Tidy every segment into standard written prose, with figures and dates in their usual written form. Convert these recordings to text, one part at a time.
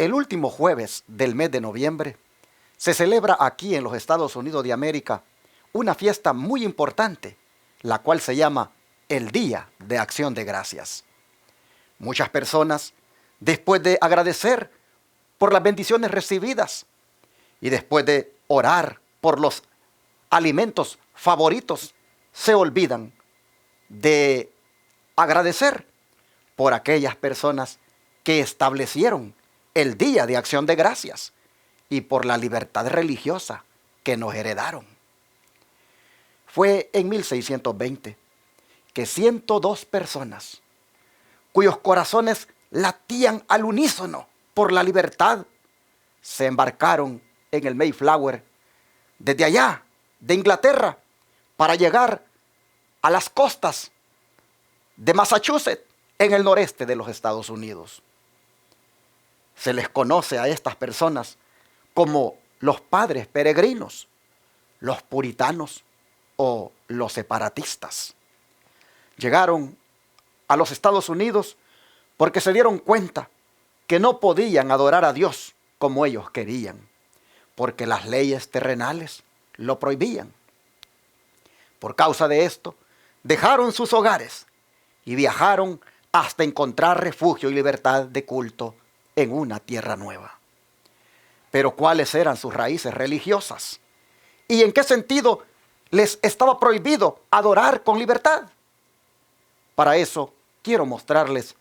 El último jueves del mes de noviembre se celebra aquí en los Estados Unidos de América una fiesta muy importante, la cual se llama el Día de Acción de Gracias. Muchas personas, después de agradecer por las bendiciones recibidas y después de orar por los alimentos favoritos, se olvidan de agradecer por aquellas personas que establecieron el Día de Acción de Gracias y por la libertad religiosa que nos heredaron. Fue en 1620 que 102 personas, cuyos corazones latían al unísono por la libertad, se embarcaron en el Mayflower desde allá, de Inglaterra, para llegar a las costas de Massachusetts, en el noreste de los Estados Unidos. Se les conoce a estas personas como los padres peregrinos, los puritanos o los separatistas. Llegaron a los Estados Unidos porque se dieron cuenta que no podían adorar a Dios como ellos querían, porque las leyes terrenales lo prohibían. Por causa de esto, dejaron sus hogares y viajaron hasta encontrar refugio y libertad de culto en una tierra nueva. Pero ¿cuáles eran sus raíces religiosas? ¿Y en qué sentido les estaba prohibido adorar con libertad? Para eso quiero mostrarles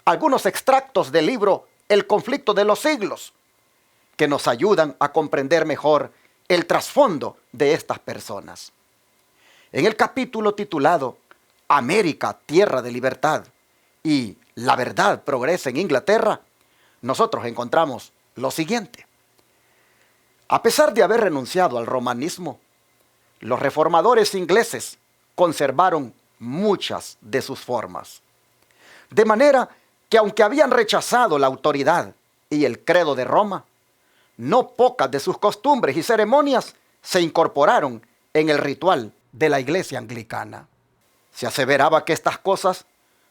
algunos extractos del libro El conflicto de los siglos, que nos ayudan a comprender mejor el trasfondo de estas personas. En el capítulo titulado América, tierra de libertad, y la verdad progresa en Inglaterra, nosotros encontramos lo siguiente. A pesar de haber renunciado al romanismo, los reformadores ingleses conservaron muchas de sus formas. De manera que aunque habían rechazado la autoridad y el credo de Roma, no pocas de sus costumbres y ceremonias se incorporaron en el ritual de la iglesia anglicana. Se aseveraba que estas cosas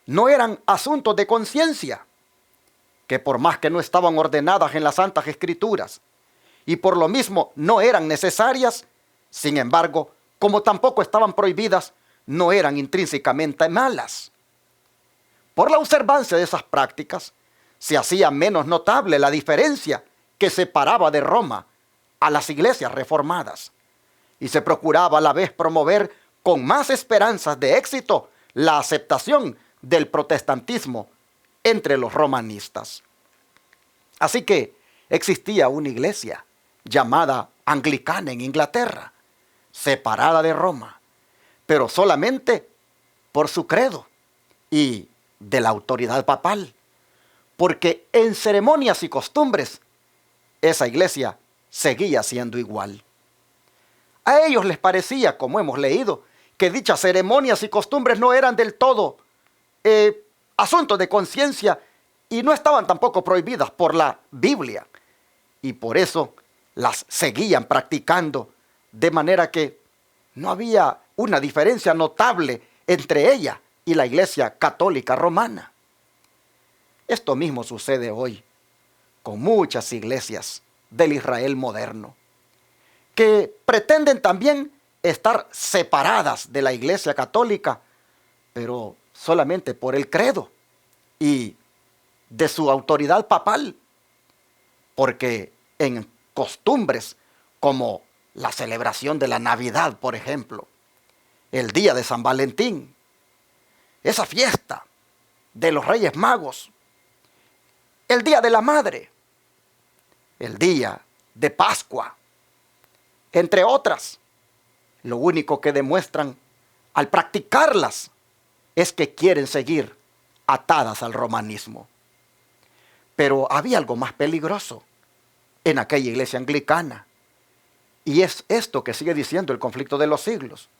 no eran asuntos de conciencia, que por más que no estaban ordenadas en las Santas Escrituras y por lo mismo no eran necesarias, sin embargo, como tampoco estaban prohibidas, no eran intrínsecamente malas. Por la observancia de esas prácticas, se hacía menos notable la diferencia que separaba de Roma a las iglesias reformadas, y se procuraba a la vez promover con más esperanzas de éxito la aceptación del protestantismo entre los romanistas. Así que existía una iglesia llamada anglicana en Inglaterra, separada de Roma, pero solamente por su credo y de la autoridad papal, porque en ceremonias y costumbres esa iglesia seguía siendo igual. A ellos les parecía, como hemos leído, que dichas ceremonias y costumbres no eran del todo asuntos de conciencia y no estaban tampoco prohibidas por la Biblia. Y por eso las seguían practicando, de manera que no había una diferencia notable entre ella y la Iglesia Católica Romana. Esto mismo sucede hoy con muchas iglesias del Israel moderno, que pretenden también estar separadas de la Iglesia Católica, pero solamente por el credo y de su autoridad papal, porque en costumbres como la celebración de la Navidad, por ejemplo, el día de San Valentín, esa fiesta de los Reyes Magos, el día de la Madre, el día de Pascua, entre otras, lo único que demuestran al practicarlas es que quieren seguir atadas al romanismo. Pero había algo más peligroso en aquella iglesia anglicana, y es esto que sigue diciendo el conflicto de los siglos.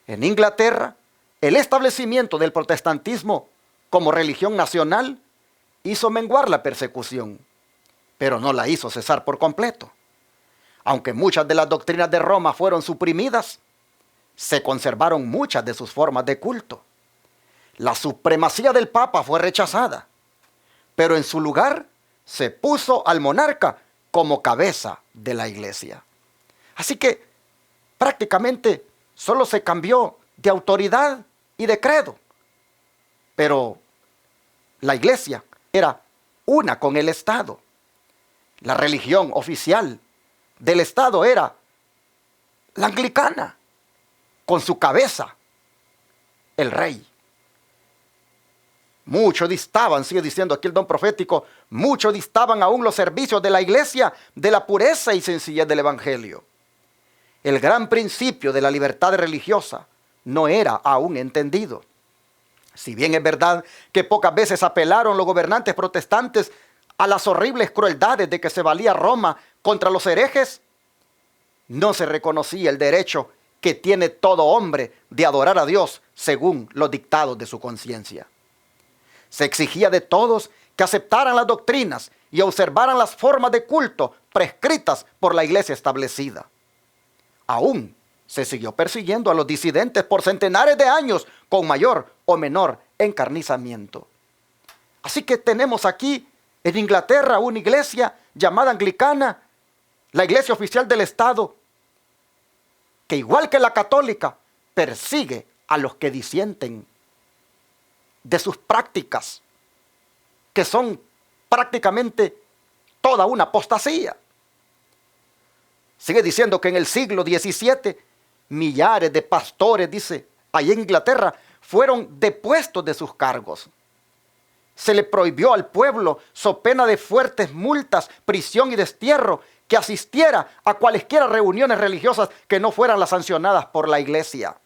En Inglaterra, el establecimiento del protestantismo como religión nacional hizo menguar la persecución, pero no la hizo cesar por completo. Aunque muchas de las doctrinas de Roma fueron suprimidas, se conservaron muchas de sus formas de culto. La supremacía del Papa fue rechazada, pero en su lugar se puso al monarca como cabeza de la iglesia. Así que prácticamente solo se cambió de autoridad y de credo. Pero la iglesia era una con el Estado. La religión oficial del Estado era la anglicana, con su cabeza, el rey. Mucho distaban, sigue diciendo aquí el don profético, mucho distaban aún los servicios de la iglesia de la pureza y sencillez del evangelio. El gran principio de la libertad religiosa no era aún entendido. Si bien es verdad que pocas veces apelaron los gobernantes protestantes a las horribles crueldades de que se valía Roma contra los herejes, no se reconocía el derecho que tiene todo hombre de adorar a Dios según los dictados de su conciencia. Se exigía de todos que aceptaran las doctrinas y observaran las formas de culto prescritas por la iglesia establecida. Aún se siguió persiguiendo a los disidentes por centenares de años con mayor o menor encarnizamiento. Así que tenemos aquí en Inglaterra una iglesia llamada anglicana, la iglesia oficial del Estado, que igual que la católica persigue a los que disienten de sus prácticas, que son prácticamente toda una apostasía. Sigue diciendo que en el siglo XVII, millares de pastores, dice, allá en Inglaterra, fueron depuestos de sus cargos. Se le prohibió al pueblo, so pena de fuertes multas, prisión y destierro, que asistiera a cualesquiera reuniones religiosas que no fueran las sancionadas por la iglesia.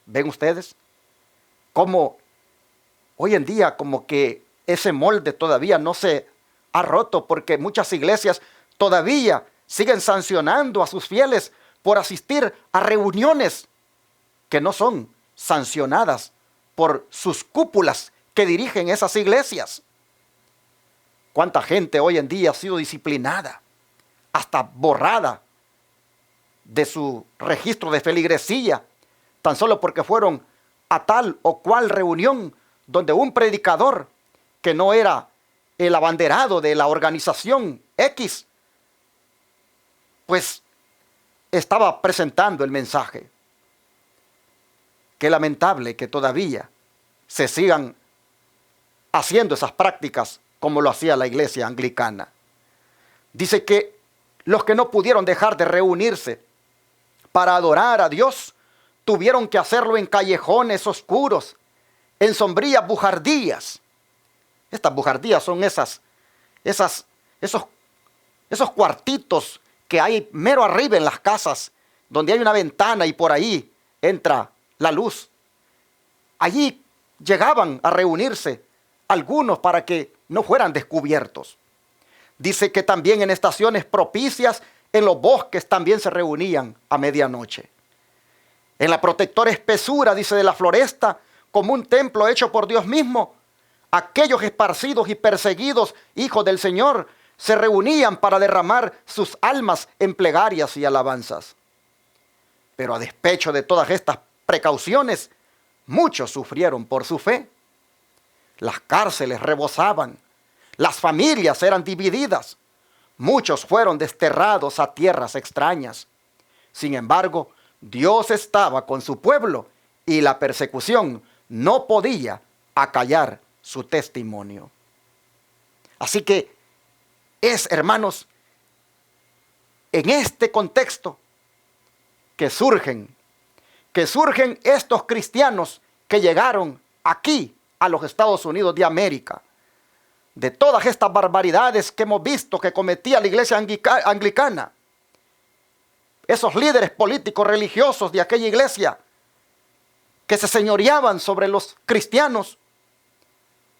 ¿Ven ustedes cómo hoy en día como que ese molde todavía no se ha roto, porque muchas iglesias todavía siguen sancionando a sus fieles por asistir a reuniones que no son sancionadas por sus cúpulas que dirigen esas iglesias? ¿Cuánta gente hoy en día ha sido disciplinada, hasta borrada de su registro de feligresía, tan solo porque fueron a tal o cual reunión donde un predicador que no era el abanderado de la organización X, pues estaba presentando el mensaje? Qué lamentable que todavía se sigan haciendo esas prácticas como lo hacía la iglesia anglicana. Dice que los que no pudieron dejar de reunirse para adorar a Dios tuvieron que hacerlo en callejones oscuros, en sombrías bujardías. Estas bujardías son esos cuartitos que hay mero arriba en las casas, donde hay una ventana y por ahí entra la luz. Allí llegaban a reunirse algunos para que no fueran descubiertos. Dice que también en estaciones propicias, en los bosques también se reunían a medianoche. En la protectora espesura, dice, de la floresta, como un templo hecho por Dios mismo, aquellos esparcidos y perseguidos hijos del Señor se reunían para derramar sus almas en plegarias y alabanzas. Pero a despecho de todas estas precauciones, muchos sufrieron por su fe. Las cárceles rebosaban, las familias eran divididas, muchos fueron desterrados a tierras extrañas. Sin embargo, Dios estaba con su pueblo y la persecución no podía acallar su testimonio. Así que es, hermanos, en este contexto que surgen estos cristianos que llegaron aquí a los Estados Unidos de América. De todas estas barbaridades que hemos visto que cometía la iglesia anglicana, esos líderes políticos religiosos de aquella iglesia que se señoreaban sobre los cristianos,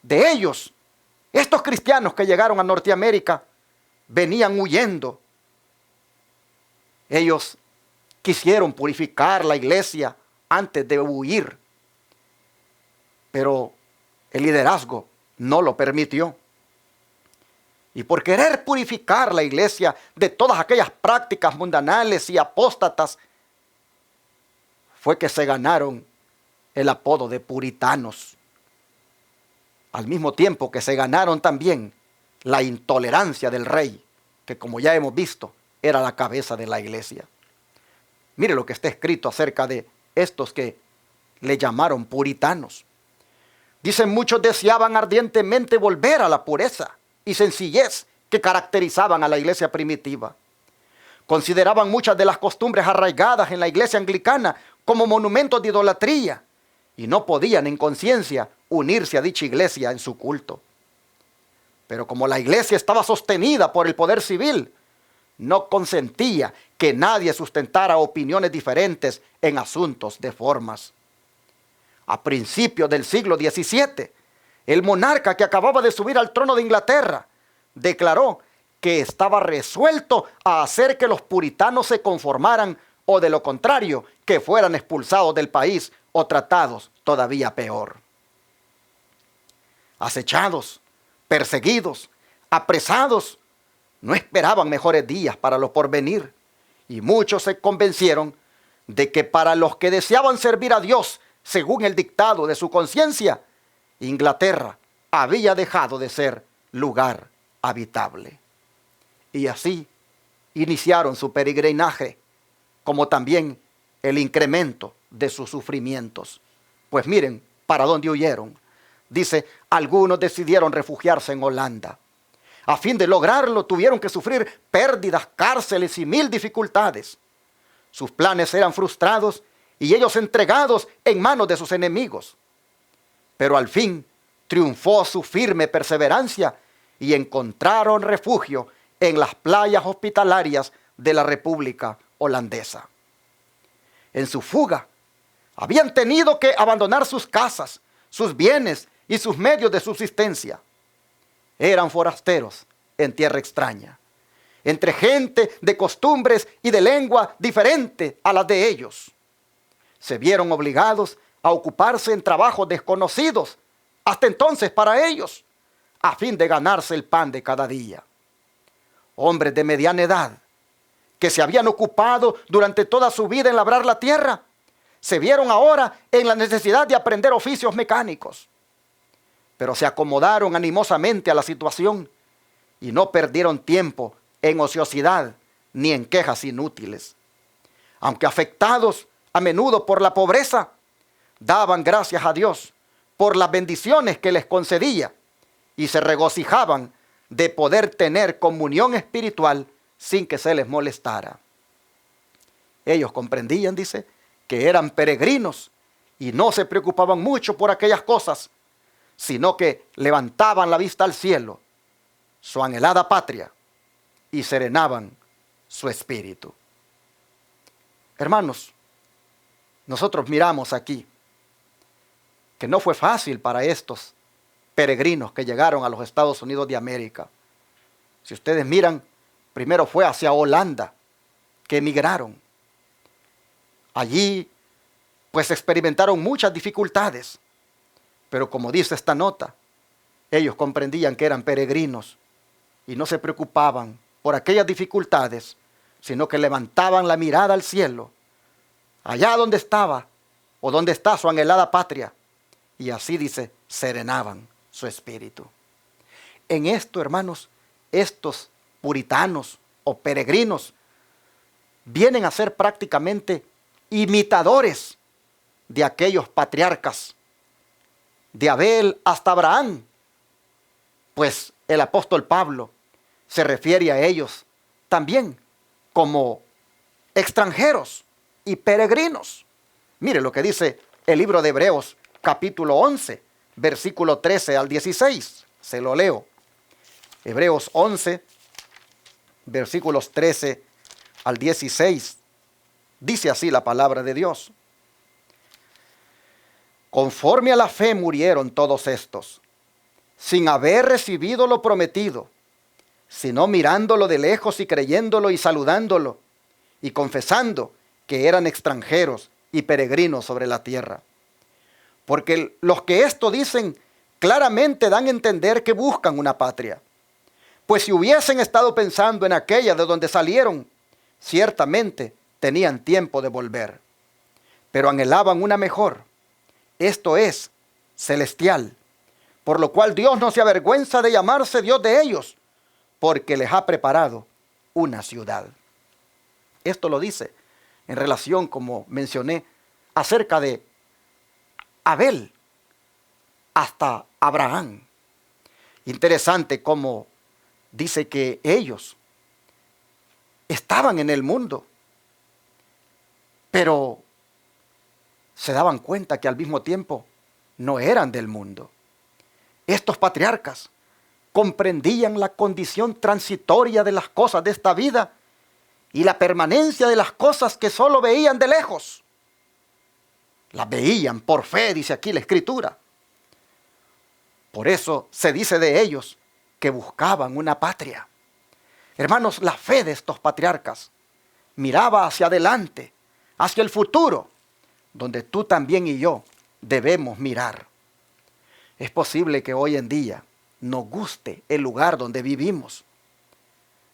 de ellos, estos cristianos que llegaron a Norteamérica venían huyendo. Ellos quisieron purificar la iglesia antes de huir, pero el liderazgo no lo permitió. Y por querer purificar la iglesia de todas aquellas prácticas mundanales y apóstatas, fue que se ganaron el apodo de puritanos. Al mismo tiempo que se ganaron también la intolerancia del rey, que como ya hemos visto, era la cabeza de la iglesia. Mire lo que está escrito acerca de estos que le llamaron puritanos. Dicen, muchos deseaban ardientemente volver a la pureza y sencillez que caracterizaban a la iglesia primitiva. Consideraban muchas de las costumbres arraigadas en la iglesia anglicana como monumentos de idolatría y no podían en conciencia unirse a dicha iglesia en su culto. Pero como la iglesia estaba sostenida por el poder civil, no consentía que nadie sustentara opiniones diferentes en asuntos de formas. A principios del siglo XVII, el monarca que acababa de subir al trono de Inglaterra declaró que estaba resuelto a hacer que los puritanos se conformaran o de lo contrario, que fueran expulsados del país o tratados todavía peor. Acechados, perseguidos, apresados, no esperaban mejores días para lo porvenir, y muchos se convencieron de que para los que deseaban servir a Dios según el dictado de su conciencia, Inglaterra había dejado de ser lugar habitable. Y así iniciaron su peregrinaje, como también el incremento de sus sufrimientos. Pues miren para dónde huyeron. Dice, algunos decidieron refugiarse en Holanda. A fin de lograrlo, tuvieron que sufrir pérdidas, cárceles y mil dificultades. Sus planes eran frustrados y ellos entregados en manos de sus enemigos. Pero al fin triunfó su firme perseverancia y encontraron refugio en las playas hospitalarias de la República Holandesa. En su fuga, habían tenido que abandonar sus casas, sus bienes y sus medios de subsistencia. Eran forasteros en tierra extraña, entre gente de costumbres y de lengua diferente a las de ellos. Se vieron obligados a ocuparse en trabajos desconocidos, hasta entonces para ellos, a fin de ganarse el pan de cada día. Hombres de mediana edad, que se habían ocupado durante toda su vida en labrar la tierra, se vieron ahora en la necesidad de aprender oficios mecánicos. Pero se acomodaron animosamente a la situación y no perdieron tiempo en ociosidad ni en quejas inútiles. Aunque afectados a menudo por la pobreza, daban gracias a Dios por las bendiciones que les concedía y se regocijaban de poder tener comunión espiritual sin que se les molestara. Ellos comprendían, dice, que eran peregrinos y no se preocupaban mucho por aquellas cosas, sino que levantaban la vista al cielo, su anhelada patria, y serenaban su espíritu. Hermanos, nosotros miramos aquí que no fue fácil para estos peregrinos que llegaron a los Estados Unidos de América. Si ustedes miran, primero fue hacia Holanda que emigraron. Allí pues experimentaron muchas dificultades, pero como dice esta nota, ellos comprendían que eran peregrinos y no se preocupaban por aquellas dificultades, sino que levantaban la mirada al cielo, allá donde estaba o donde está su anhelada patria, y así dice, serenaban su espíritu. En esto, hermanos, estos puritanos o peregrinos vienen a ser prácticamente imitadores de aquellos patriarcas, de Abel hasta Abraham, pues el apóstol Pablo se refiere a ellos también como extranjeros y peregrinos. Mire lo que dice el libro de Hebreos, capítulo 11, versículo 13 al 16. Se lo leo. Hebreos 11, versículos 13 al 16. Dice así la palabra de Dios. Conforme a la fe murieron todos estos, sin haber recibido lo prometido, sino mirándolo de lejos y creyéndolo y saludándolo, y confesando que eran extranjeros y peregrinos sobre la tierra. Porque los que esto dicen claramente dan a entender que buscan una patria. Pues si hubiesen estado pensando en aquella de donde salieron, ciertamente tenían tiempo de volver. Pero anhelaban una mejor, esto es, celestial, por lo cual Dios no se avergüenza de llamarse Dios de ellos, porque les ha preparado una ciudad. Esto lo dice en relación, como mencioné, acerca de Abel hasta Abraham. Interesante cómo dice que ellos estaban en el mundo, pero se daban cuenta que al mismo tiempo no eran del mundo. Estos patriarcas comprendían la condición transitoria de las cosas de esta vida y la permanencia de las cosas que solo veían de lejos. Las veían por fe, dice aquí la Escritura. Por eso se dice de ellos que buscaban una patria. Hermanos, la fe de estos patriarcas miraba hacia adelante, hacia el futuro, donde tú también y yo debemos mirar. Es posible que hoy en día nos guste el lugar donde vivimos.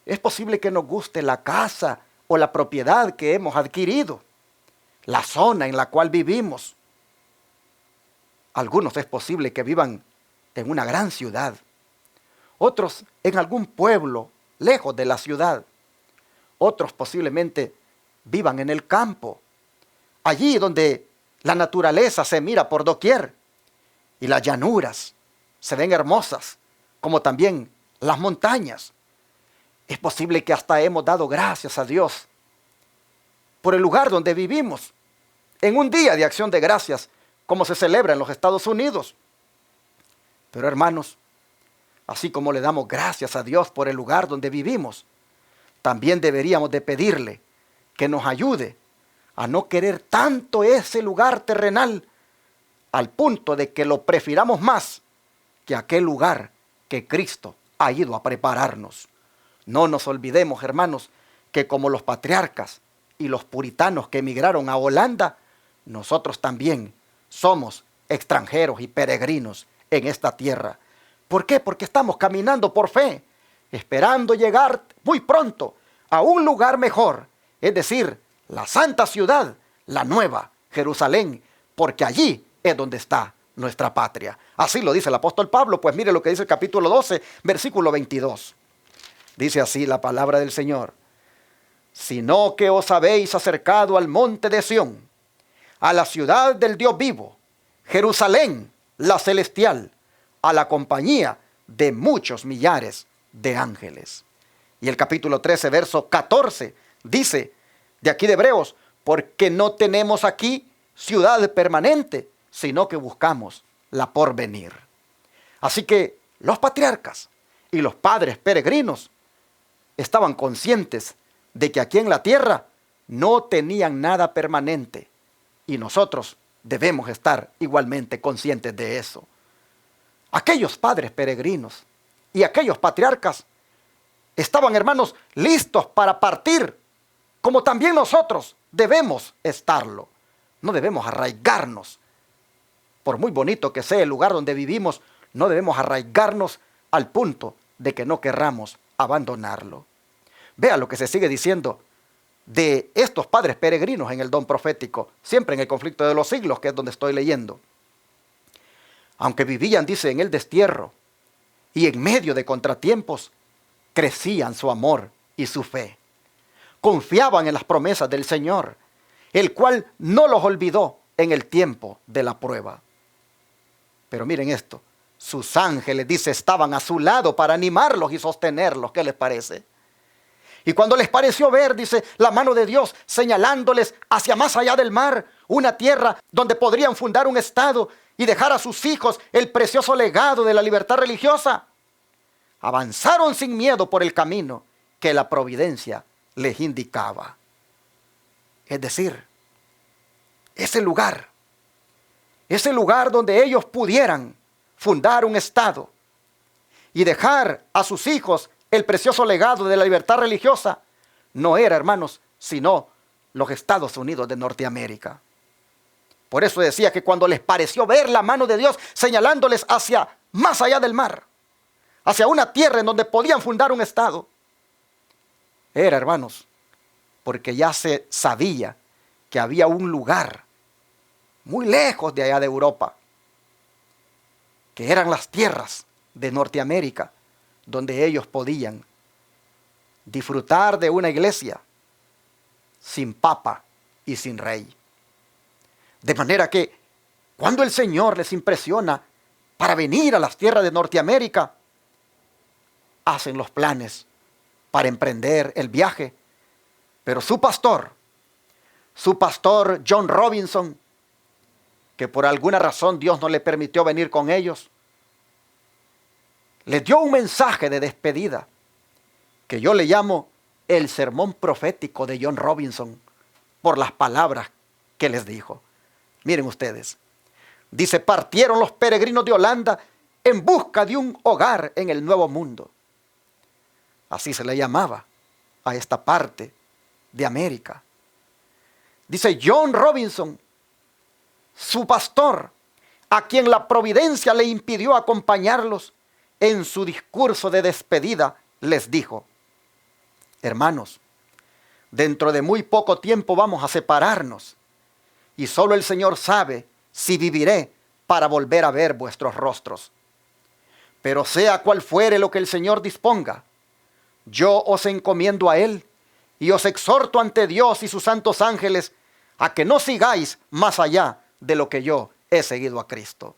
Es posible que nos guste la casa o la propiedad que hemos adquirido, la zona en la cual vivimos. Algunos es posible que vivan en una gran ciudad, otros en algún pueblo lejos de la ciudad, otros posiblemente vivan en el campo, allí donde la naturaleza se mira por doquier y las llanuras se ven hermosas, como también las montañas. Es posible que hasta hemos dado gracias a Dios por el lugar donde vivimos, en un día de acción de gracias, como se celebra en los Estados Unidos. Pero hermanos, así como le damos gracias a Dios por el lugar donde vivimos, también deberíamos de pedirle que nos ayude a no querer tanto ese lugar terrenal al punto de que lo prefiramos más que aquel lugar que Cristo ha ido a prepararnos. No nos olvidemos, hermanos, que como los patriarcas y los puritanos que emigraron a Holanda, nosotros también somos extranjeros y peregrinos en esta tierra. ¿Por qué? Porque estamos caminando por fe, esperando llegar muy pronto a un lugar mejor, es decir, la santa ciudad, la nueva Jerusalén, porque allí es donde está nuestra patria. Así lo dice el apóstol Pablo, pues mire lo que dice el capítulo 12, versículo 22. Dice así la palabra del Señor: sino que os habéis acercado al monte de Sión, a la ciudad del Dios vivo, Jerusalén, la celestial, a la compañía de muchos millares de ángeles. Y el capítulo 13, verso 14, dice, de aquí de Hebreos, porque no tenemos aquí ciudad permanente, sino que buscamos la porvenir. Así que los patriarcas y los padres peregrinos estaban conscientes de que aquí en la tierra no tenían nada permanente, y nosotros debemos estar igualmente conscientes de eso. Aquellos padres peregrinos y aquellos patriarcas estaban, hermanos, listos para partir, como también nosotros debemos estarlo. No debemos arraigarnos. Por muy bonito que sea el lugar donde vivimos, no debemos arraigarnos al punto de que no querramos abandonarlo. Vea lo que se sigue diciendo de estos padres peregrinos en el don profético, siempre en el conflicto de los siglos, que es donde estoy leyendo. Aunque vivían, dice, en el destierro y en medio de contratiempos, crecían su amor y su fe. Confiaban en las promesas del Señor, el cual no los olvidó en el tiempo de la prueba. Pero miren esto, sus ángeles, dice, estaban a su lado para animarlos y sostenerlos. ¿Qué les parece? Y cuando les pareció ver, dice, la mano de Dios señalándoles hacia más allá del mar, una tierra donde podrían fundar un estado y dejar a sus hijos el precioso legado de la libertad religiosa, avanzaron sin miedo por el camino que la providencia les indicaba. Es decir, ese lugar donde ellos pudieran fundar un estado y dejar a sus hijos el precioso legado de la libertad religiosa, no era, hermanos, sino los Estados Unidos de Norteamérica. Por eso decía que cuando les pareció ver la mano de Dios señalándoles hacia más allá del mar, hacia una tierra en donde podían fundar un estado, era, hermanos, porque ya se sabía que había un lugar muy lejos de allá de Europa que eran las tierras de Norteamérica, donde ellos podían disfrutar de una iglesia sin papa y sin rey. De manera que cuando el Señor les impresiona para venir a las tierras de Norteamérica, hacen los planes para emprender el viaje. Pero su pastor John Robinson, que por alguna razón Dios no le permitió venir con ellos, les dio un mensaje de despedida que yo le llamo el sermón profético de John Robinson, por las palabras que les dijo. Miren ustedes, dice: partieron los peregrinos de Holanda en busca de un hogar en el Nuevo Mundo. Así se le llamaba a esta parte de América. Dice John Robinson, su pastor, a quien la providencia le impidió acompañarlos, en su discurso de despedida les dijo: hermanos, dentro de muy poco tiempo vamos a separarnos, y solo el Señor sabe si viviré para volver a ver vuestros rostros. Pero sea cual fuere lo que el Señor disponga, yo os encomiendo a Él y os exhorto ante Dios y sus santos ángeles a que no sigáis más allá de lo que yo he seguido a Cristo.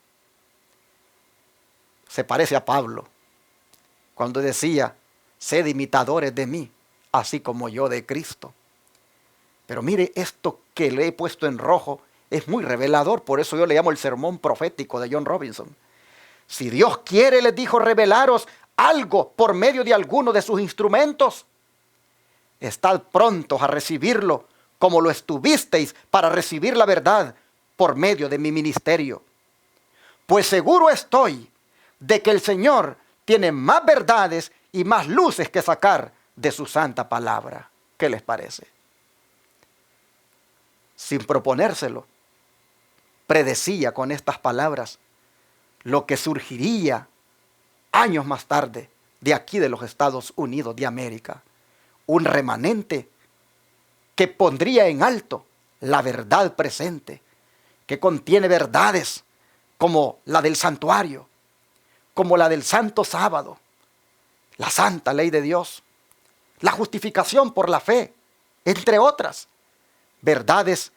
Se parece a Pablo cuando decía: sed imitadores de mí, así como yo de Cristo. Pero mire, esto que le he puesto en rojo es muy revelador, por eso yo le llamo el sermón profético de John Robinson. Si Dios quiere, les dijo, revelaros algo por medio de alguno de sus instrumentos, estad prontos a recibirlo como lo estuvisteis para recibir la verdad por medio de mi ministerio. Pues seguro estoy de que el Señor tiene más verdades y más luces que sacar de su santa palabra. ¿Qué les parece? Sin proponérselo, predecía con estas palabras lo que surgiría años más tarde de aquí de los Estados Unidos de América. Un remanente que pondría en alto la verdad presente, que contiene verdades como la del santuario, como la del santo sábado, la santa ley de Dios, la justificación por la fe, entre otras verdades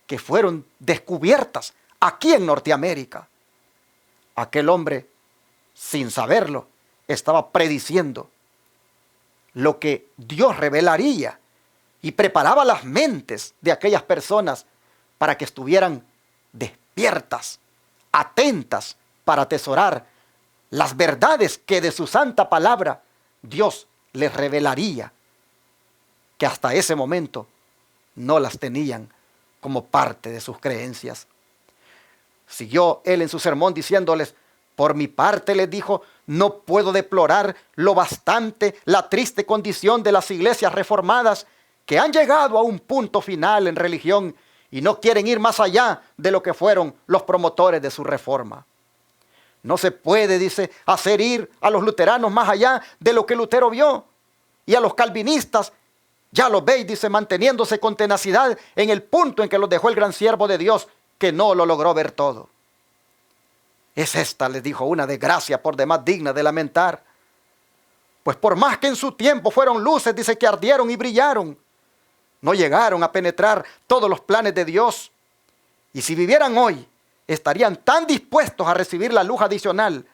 que fueron descubiertas aquí en Norteamérica. Aquel hombre, sin saberlo, estaba prediciendo lo que Dios revelaría y preparaba las mentes de aquellas personas para que estuvieran despiertas, atentas para atesorar las verdades que de su santa palabra Dios les revelaría, que hasta ese momento no las tenían como parte de sus creencias. Siguió él en su sermón diciéndoles: por mi parte, les dijo, no puedo deplorar lo bastante la triste condición de las iglesias reformadas que han llegado a un punto final en religión y no quieren ir más allá de lo que fueron los promotores de su reforma. No se puede, dice, hacer ir a los luteranos más allá de lo que Lutero vio, y a los calvinistas ya los veis, dice, manteniéndose con tenacidad en el punto en que los dejó el gran siervo de Dios, que no lo logró ver todo. Es esta, les dijo, una desgracia por demás digna de lamentar. Pues por más que en su tiempo fueron luces, dice, que ardieron y brillaron, no llegaron a penetrar todos los planes de Dios. Y si vivieran hoy, estarían tan dispuestos a recibir la luz adicional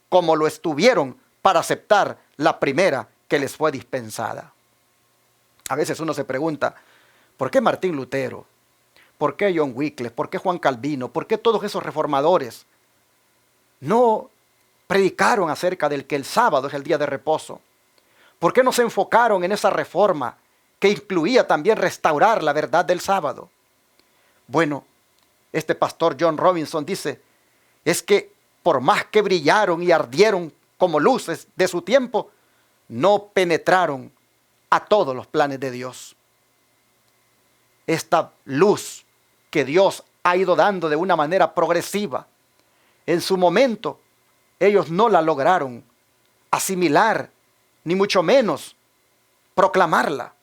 como lo estuvieron para aceptar la primera que les fue dispensada. A veces uno se pregunta, ¿por qué Martín Lutero? ¿Por qué John Wycliffe? ¿Por qué Juan Calvino? ¿Por qué todos esos reformadores no predicaron acerca del que el sábado es el día de reposo? ¿Por qué no se enfocaron en esa reforma que incluía también restaurar la verdad del sábado? Bueno, este pastor John Robinson dice, es que por más que brillaron y ardieron como luces de su tiempo, no penetraron a todos los planes de Dios. Esta luz que Dios ha ido dando de una manera progresiva, en su momento ellos no la lograron asimilar, ni mucho menos proclamarla.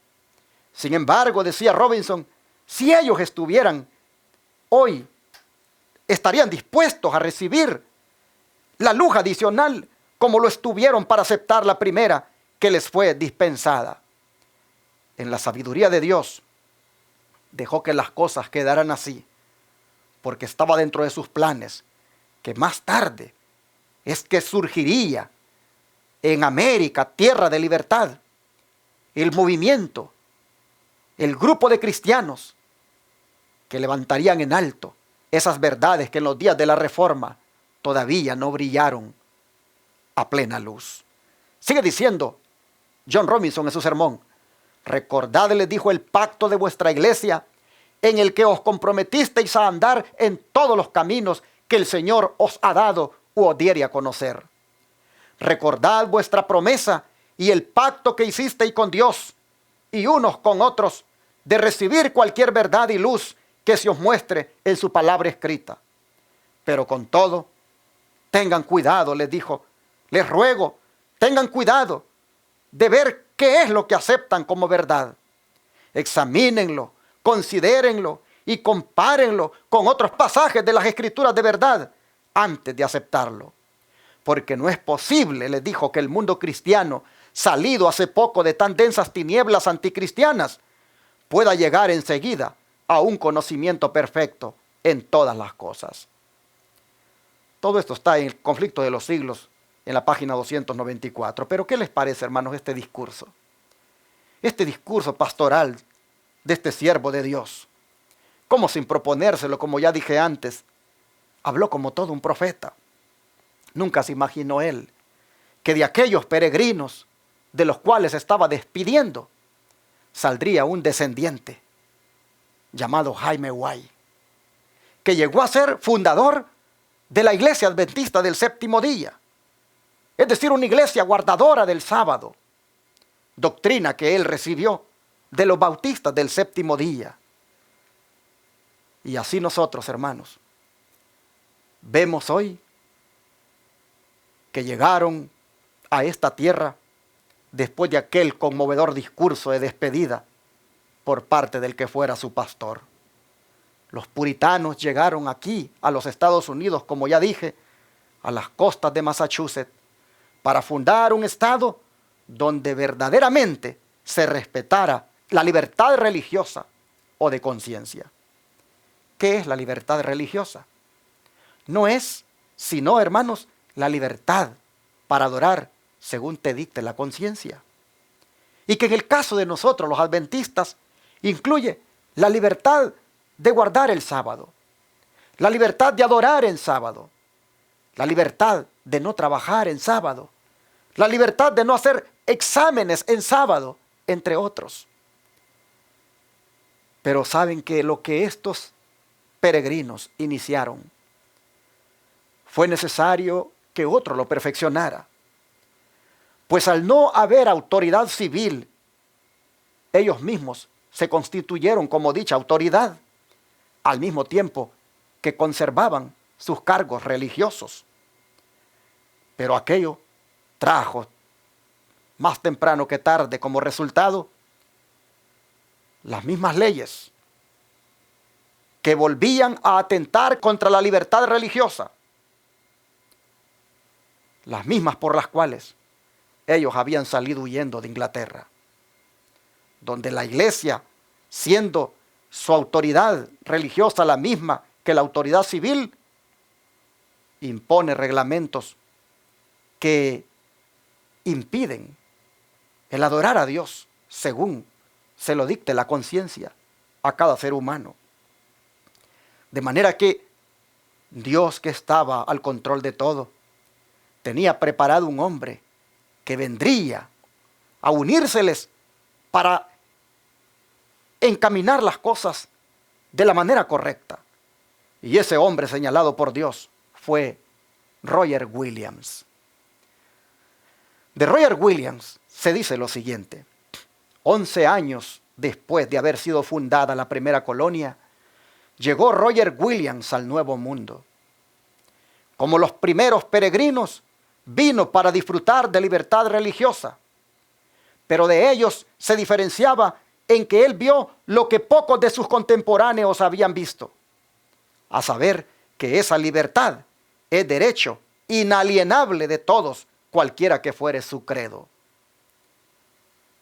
Sin embargo, decía Robinson, si ellos estuvieran hoy, estarían dispuestos a recibir la luz adicional como lo estuvieron para aceptar la primera que les fue dispensada. En la sabiduría de Dios, dejó que las cosas quedaran así, porque estaba dentro de sus planes que más tarde es que surgiría en América, tierra de libertad, el movimiento, el grupo de cristianos que levantarían en alto esas verdades que en los días de la Reforma todavía no brillaron a plena luz. Sigue diciendo John Robinson en su sermón: recordad, les dijo, el pacto de vuestra iglesia, en el que os comprometisteis a andar en todos los caminos que el Señor os ha dado u os diere a conocer. Recordad vuestra promesa y el pacto que hicisteis con Dios y unos con otros, de recibir cualquier verdad y luz que se os muestre en su palabra escrita. Pero con todo, tengan cuidado, les dijo, les ruego, tengan cuidado de ver qué es lo que aceptan como verdad. Examínenlo, considérenlo y compárenlo con otros pasajes de las Escrituras de verdad antes de aceptarlo. Porque no es posible, les dijo, que el mundo cristiano, salido hace poco de tan densas tinieblas anticristianas, pueda llegar enseguida a un conocimiento perfecto en todas las cosas. Todo esto está en el Conflicto de los Siglos, en la página 294. Pero ¿qué les parece, hermanos, este discurso? Este discurso pastoral de este siervo de Dios. Como sin proponérselo, como ya dije antes, habló como todo un profeta. Nunca se imaginó él que de aquellos peregrinos de los cuales estaba despidiendo, saldría un descendiente llamado Jaime Guay, que llegó a ser fundador de la Iglesia Adventista del Séptimo Día, es decir, una iglesia guardadora del sábado, doctrina que él recibió de los bautistas del Séptimo Día. Y así nosotros, hermanos, vemos hoy que llegaron a esta tierra después de aquel conmovedor discurso de despedida por parte del que fuera su pastor. Los puritanos llegaron aquí a los Estados Unidos, como ya dije, a las costas de Massachusetts, para fundar un estado donde verdaderamente se respetara la libertad religiosa o de conciencia. ¿Qué es la libertad religiosa? No es, sino, hermanos, la libertad para adorar según te dicte la conciencia. Y que en el caso de nosotros, los adventistas, incluye la libertad de guardar el sábado, la libertad de adorar en sábado, la libertad de no trabajar en sábado, la libertad de no hacer exámenes en sábado, entre otros. Pero saben que lo que estos peregrinos iniciaron, fue necesario que otro lo perfeccionara. Pues al no haber autoridad civil, ellos mismos se constituyeron como dicha autoridad, al mismo tiempo que conservaban sus cargos religiosos. Pero aquello trajo, más temprano que tarde, como resultado, las mismas leyes que volvían a atentar contra la libertad religiosa, las mismas por las cuales ellos habían salido huyendo de Inglaterra, donde la iglesia, siendo su autoridad religiosa la misma que la autoridad civil, impone reglamentos que impiden el adorar a Dios según se lo dicte la conciencia a cada ser humano. De manera que Dios, que estaba al control de todo, tenía preparado un hombre que vendría a unírseles para encaminar las cosas de la manera correcta. Y ese hombre señalado por Dios fue Roger Williams. De Roger Williams se dice lo siguiente: 11 años después de haber sido fundada la primera colonia, llegó Roger Williams al Nuevo Mundo. Como los primeros peregrinos, vino para disfrutar de libertad religiosa, pero de ellos se diferenciaba en que él vio lo que pocos de sus contemporáneos habían visto, a saber que esa libertad es derecho inalienable de todos, cualquiera que fuere su credo.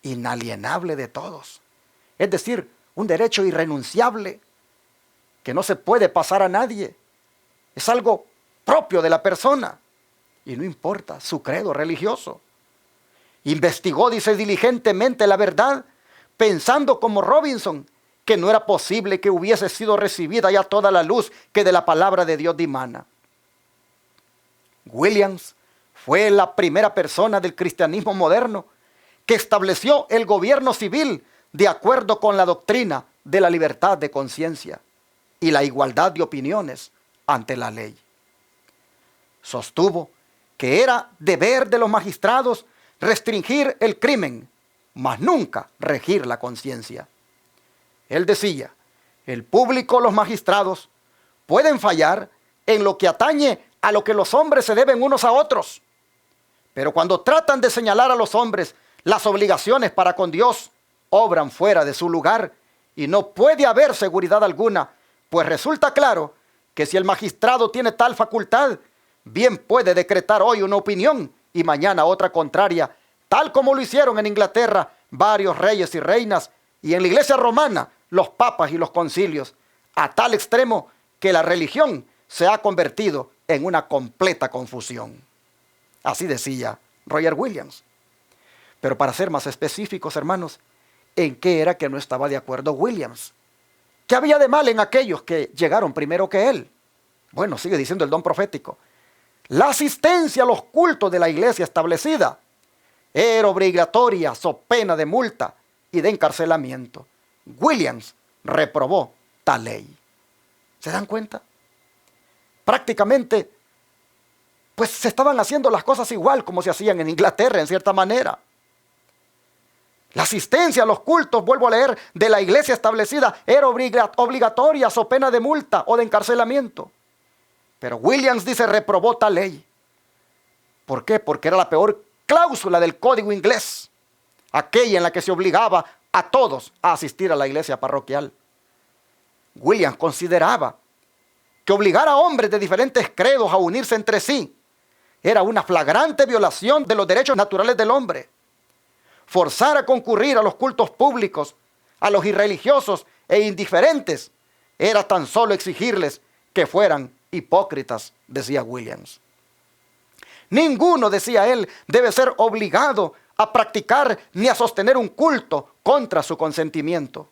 Inalienable de todos. Es decir, un derecho irrenunciable que no se puede pasar a nadie. Es algo propio de la persona. Y no importa su credo religioso. Investigó, dice, diligentemente la verdad, pensando como Robinson, que no era posible que hubiese sido recibida ya toda la luz que de la palabra de Dios dimana. Williams fue la primera persona del cristianismo moderno que estableció el gobierno civil de acuerdo con la doctrina de la libertad de conciencia y la igualdad de opiniones ante la ley. Sostuvo que era deber de los magistrados restringir el crimen, mas nunca regir la conciencia. Él decía, el público, los magistrados, pueden fallar en lo que atañe a lo que los hombres se deben unos a otros. Pero cuando tratan de señalar a los hombres las obligaciones para con Dios, obran fuera de su lugar y no puede haber seguridad alguna, pues resulta claro que si el magistrado tiene tal facultad, bien puede decretar hoy una opinión y mañana otra contraria, tal como lo hicieron en Inglaterra varios reyes y reinas, y en la iglesia romana los papas y los concilios, a tal extremo que la religión se ha convertido en una completa confusión. Así decía Roger Williams. Pero para ser más específicos, hermanos, ¿en qué era que no estaba de acuerdo Williams? ¿Qué había de mal en aquellos que llegaron primero que él? Bueno, sigue diciendo el don profético. La asistencia a los cultos de la iglesia establecida era obligatoria, so pena de multa y de encarcelamiento. Williams reprobó tal ley. ¿Se dan cuenta? Prácticamente, pues se estaban haciendo las cosas igual como se hacían en Inglaterra, en cierta manera. La asistencia a los cultos, vuelvo a leer, de la iglesia establecida era obligatoria, so pena de multa o de encarcelamiento. Pero Williams dice, reprobó tal ley. ¿Por qué? Porque era la peor cláusula del código inglés, aquella en la que se obligaba a todos a asistir a la iglesia parroquial. Williams consideraba que obligar a hombres de diferentes credos a unirse entre sí era una flagrante violación de los derechos naturales del hombre. Forzar a concurrir a los cultos públicos a los irreligiosos e indiferentes era tan solo exigirles que fueran hipócritas, decía Williams. Ninguno, decía él, debe ser obligado a practicar ni a sostener un culto contra su consentimiento.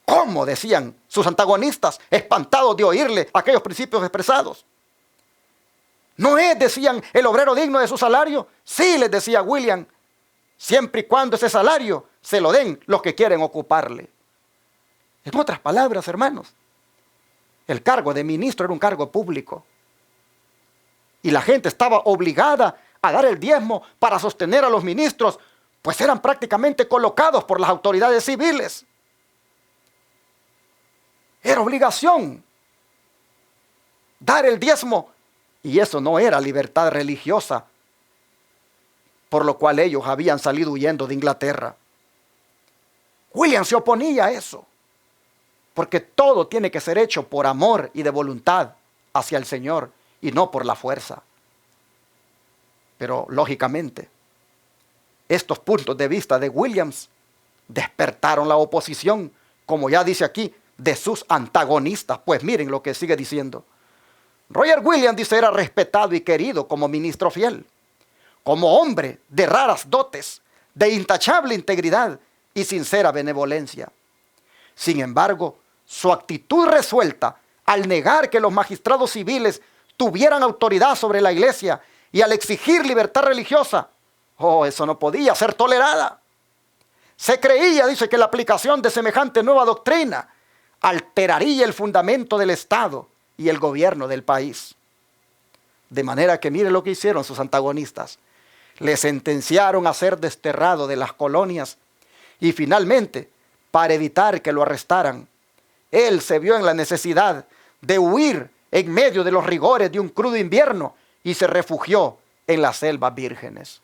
¿Cómo?, decían sus antagonistas, espantados de oírle aquellos principios expresados. ¿No es, decían, el obrero digno de su salario? Sí, les decía William, siempre y cuando ese salario se lo den los que quieren ocuparle. En otras palabras, hermanos, el cargo de ministro era un cargo público. Y la gente estaba obligada a dar el diezmo para sostener a los ministros, pues eran prácticamente colocados por las autoridades civiles. Era obligación dar el diezmo, y eso no era libertad religiosa, por lo cual ellos habían salido huyendo de Inglaterra. William se oponía a eso, porque todo tiene que ser hecho por amor y de voluntad hacia el Señor, y no por la fuerza. Pero lógicamente, estos puntos de vista de Williams despertaron la oposición, como ya dice aquí, de sus antagonistas. Pues miren lo que sigue diciendo. Roger Williams, dice, era respetado y querido como ministro fiel, como hombre de raras dotes, de intachable integridad y sincera benevolencia. Sin embargo, su actitud resuelta al negar que los magistrados civiles tuvieran autoridad sobre la iglesia y al exigir libertad religiosa, eso no podía ser tolerada. Se creía, dice, que la aplicación de semejante nueva doctrina alteraría el fundamento del Estado y el gobierno del país. De manera que mire lo que hicieron sus antagonistas. Le sentenciaron a ser desterrado de las colonias y finalmente, para evitar que lo arrestaran, él se vio en la necesidad de huir en medio de los rigores de un crudo invierno y se refugió en las selvas vírgenes.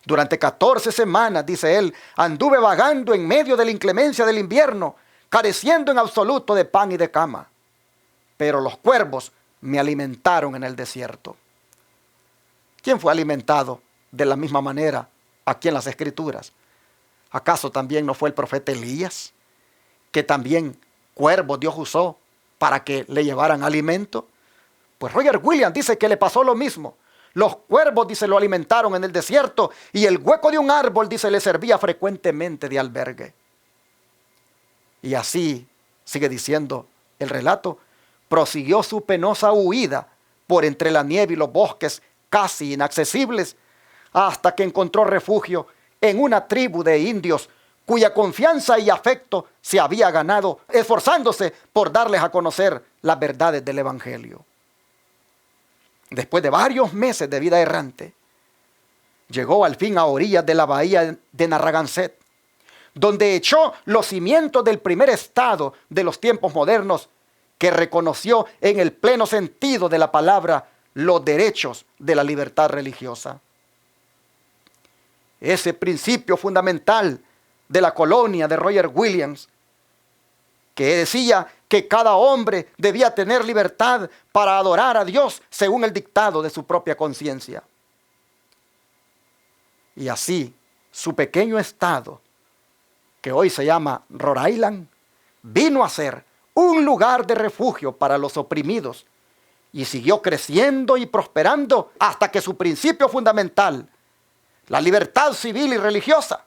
Durante 14 semanas, dice él, anduve vagando en medio de la inclemencia del invierno, careciendo en absoluto de pan y de cama. Pero los cuervos me alimentaron en el desierto. ¿Quién fue alimentado de la misma manera aquí en las Escrituras? ¿Acaso también no fue el profeta Elías, que también cuervos Dios usó para que le llevaran alimento? Pues Roger Williams dice que le pasó lo mismo. Los cuervos, dice, lo alimentaron en el desierto y el hueco de un árbol, dice, le servía frecuentemente de albergue. Y así, sigue diciendo el relato, prosiguió su penosa huida por entre la nieve y los bosques casi inaccesibles, hasta que encontró refugio en una tribu de indios cuya confianza y afecto se había ganado, esforzándose por darles a conocer las verdades del Evangelio. Después de varios meses de vida errante, llegó al fin a orillas de la bahía de Narragansett, donde echó los cimientos del primer estado de los tiempos modernos, que reconoció en el pleno sentido de la palabra los derechos de la libertad religiosa. Ese principio fundamental de la colonia de Roger Williams, que decía que cada hombre debía tener libertad para adorar a Dios según el dictado de su propia conciencia. Y así, su pequeño estado, que hoy se llama Rhode Island, vino a ser un lugar de refugio para los oprimidos y siguió creciendo y prosperando hasta que su principio fundamental, la libertad civil y religiosa,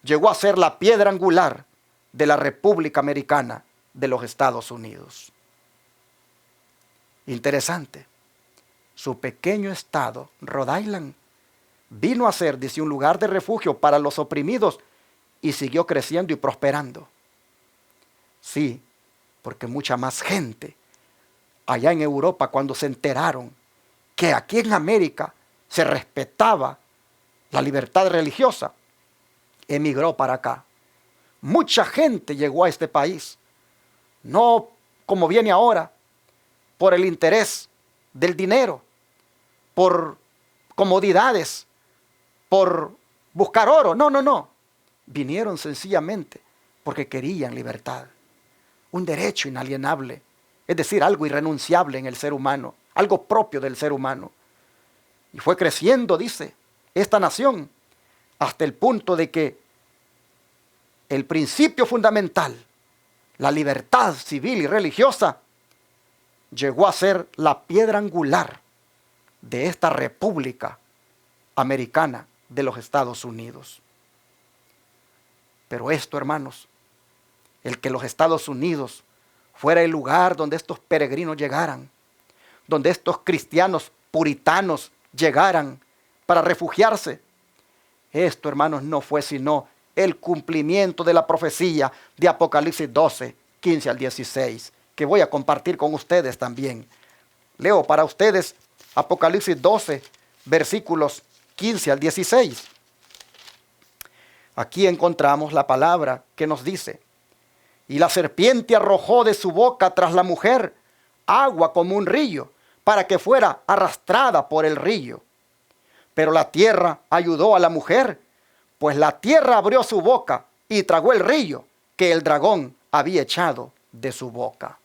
llegó a ser la piedra angular de la República Americana de los Estados Unidos. Interesante. Su pequeño estado, Rhode Island, vino a ser, dice, un lugar de refugio para los oprimidos y siguió creciendo y prosperando. Sí, porque mucha más gente allá en Europa, cuando se enteraron que aquí en América se respetaba la libertad religiosa, emigró para acá. Mucha gente llegó a este país, no como viene ahora, por el interés del dinero, por comodidades, por buscar oro. No. Vinieron sencillamente porque querían libertad, un derecho inalienable, es decir, algo irrenunciable en el ser humano, algo propio del ser humano. Y fue creciendo, dice, esta nación, hasta el punto de que el principio fundamental, la libertad civil y religiosa, llegó a ser la piedra angular de esta República Americana de los Estados Unidos. Pero esto, hermanos, el que los Estados Unidos fuera el lugar donde estos peregrinos llegaran, donde estos cristianos puritanos llegaran para refugiarse, esto, hermanos, no fue sino el cumplimiento de la profecía de Apocalipsis 12, 15 al 16, que voy a compartir con ustedes también. Leo para ustedes Apocalipsis 12, versículos 15 al 16. Aquí encontramos la palabra que nos dice: y la serpiente arrojó de su boca tras la mujer agua como un río, para que fuera arrastrada por el río. Pero la tierra ayudó a la mujer, pues la tierra abrió su boca y tragó el río que el dragón había echado de su boca.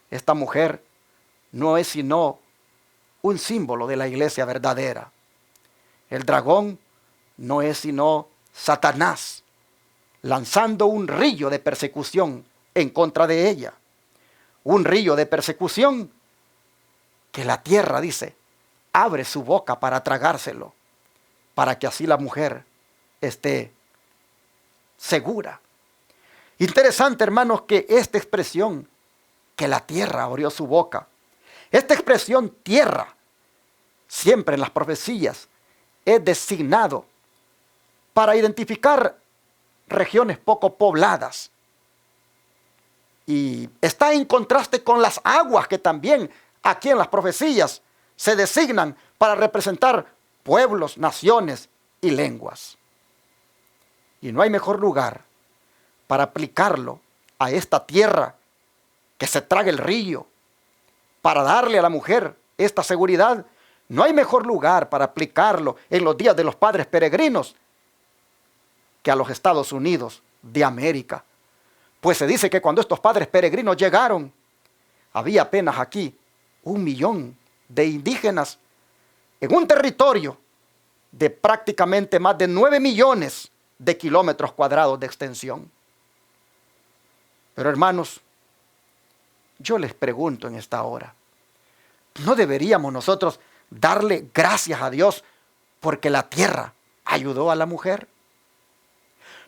Esta mujer no es sino un símbolo de la iglesia verdadera. El dragón no es sino Satanás, lanzando un río de persecución en contra de ella. Un río de persecución que la tierra, dice, abre su boca para tragárselo, para que así la mujer esté segura. Interesante, hermanos, que esta expresión, que la tierra abrió su boca, esta expresión tierra, siempre en las profecías, es designado para identificar regiones poco pobladas. Y está en contraste con las aguas que también aquí en las profecías se designan para representar pueblos, naciones y lenguas. Y no hay mejor lugar para aplicarlo a esta tierra que se traga el río, para darle a la mujer esta seguridad. No hay mejor lugar para aplicarlo en los días de los padres peregrinos que a los Estados Unidos de América. Pues se dice que cuando estos padres peregrinos llegaron, había apenas aquí 1 millón de indígenas en un territorio de prácticamente más de 9 millones de kilómetros cuadrados de extensión. Pero hermanos, yo les pregunto en esta hora, ¿no deberíamos nosotros darle gracias a Dios porque la tierra ayudó a la mujer?